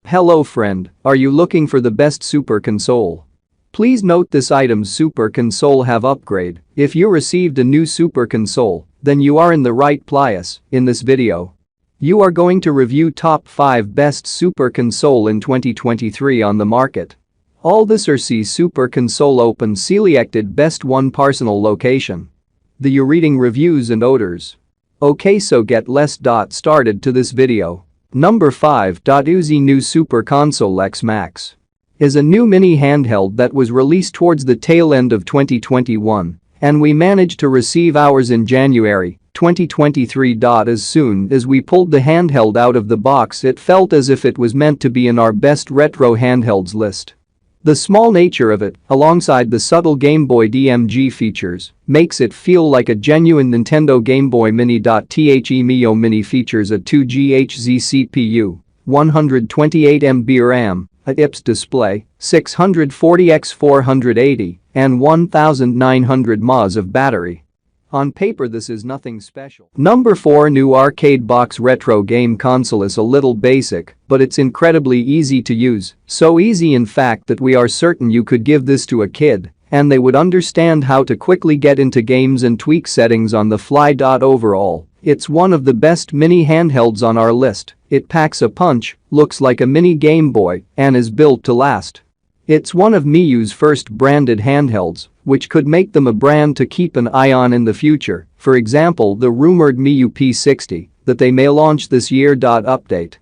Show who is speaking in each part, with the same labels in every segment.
Speaker 1: Hello friend, are you looking for the best super console? Please note this item's super console have upgrade. If you received a new super console, then you are in the right place. In this video, you are going to review top 5 best super console in 2023 on the market. All this RC super console open selected best one personal location. The you reading reviews and odors. Okay, so get less started to this video. Number 5. Uzi new Super Console X Max is a new mini handheld that was released towards the tail end of 2021, and we managed to receive ours in January 2023. As soon as we pulled the handheld out of the box, it felt as if it was meant to be in our best retro handhelds list. The small nature of it, alongside the subtle Game Boy DMG features, makes it feel like a genuine Nintendo Game Boy Mini. The Mio Mini features a 2 GHz CPU, 128 MB RAM, a IPS display, 640x480, and 1900 mAh of battery. On paper this is nothing special. Number 4. New arcade box retro game console is a little basic, but it's incredibly easy to use, so easy in fact that we are certain you could give this to a kid and they would understand how to quickly get into games and tweak settings on the fly. Overall, it's one of the best mini handhelds on our list. It packs a punch, looks like a mini Game Boy, and is built to last. It's one of Miyu's first branded handhelds, which could make them a brand to keep an eye on in the future, for example the rumored Miyu P60 that they may launch this year. Update.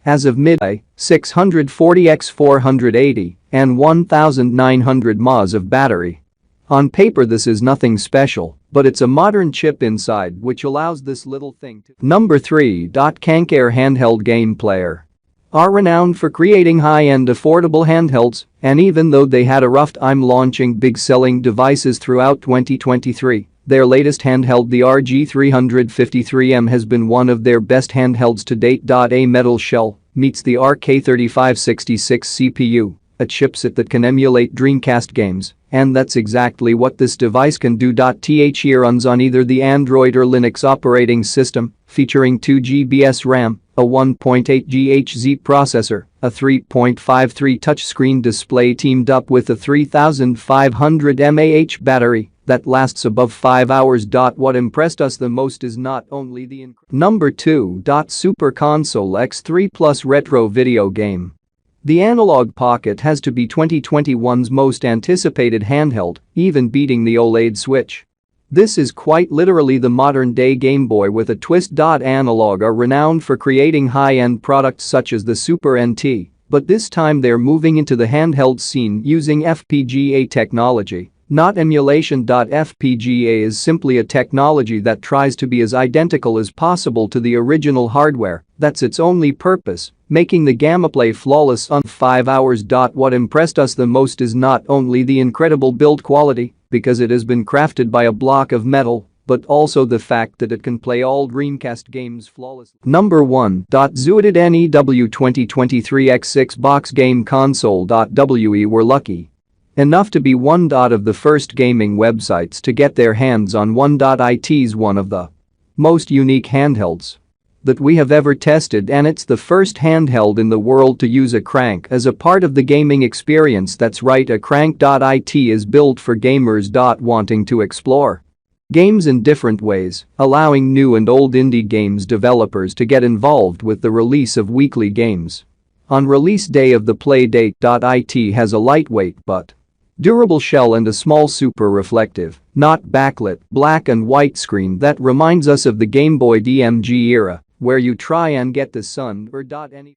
Speaker 1: As of midday, 640x480 and 1900 mAh of battery. On paper this is nothing special, but it's a modern chip inside which allows this little thing to. Number 3. Kanker handheld game player are renowned for creating high-end affordable handhelds, and even though they had a rough time launching big-selling devices throughout 2023, their latest handheld, the RG353M, has been one of their best handhelds to date. A metal shell meets the RK3566 CPU, a chipset that can emulate Dreamcast games, and that's exactly what this device can do. It runs on either the Android or Linux operating system, featuring 2 GB RAM, a 1.8 GHz processor, a 3.53 touchscreen display teamed up with a 3500 mAh battery that lasts above 5 hours. What impressed us the most is not only the Number 2. Super Console X3 Plus Retro Video Game. The Analog Pocket has to be 2021's most anticipated handheld, even beating the OLED Switch. This is quite literally the modern-day Game Boy with a twist. Analog are renowned for creating high-end products such as the Super NT, but this time they're moving into the handheld scene using FPGA technology, not emulation. FPGA is simply a technology that tries to be as identical as possible to the original hardware. That's its only purpose, making the gameplay flawless on 5 hours. What impressed us the most is not only the incredible build quality, because it has been crafted by a block of metal, but also the fact that it can play all Dreamcast games flawlessly. Number 1. Zooted NEW 2023 X6 Box Game Console. We were lucky enough to be one of the first gaming websites to get their hands on one. It's one of the most unique handhelds that we have ever tested, and it's the first handheld in the world to use a crank as a part of the gaming experience. That's right, a crank. It is built for gamers wanting to explore games in different ways, allowing new and old indie games developers to get involved with the release of weekly games. On release day of the play date, it has a lightweight but durable shell and a small super reflective, not backlit, black and white screen that reminds us of the Game Boy DMG era, where you try and get the sun or any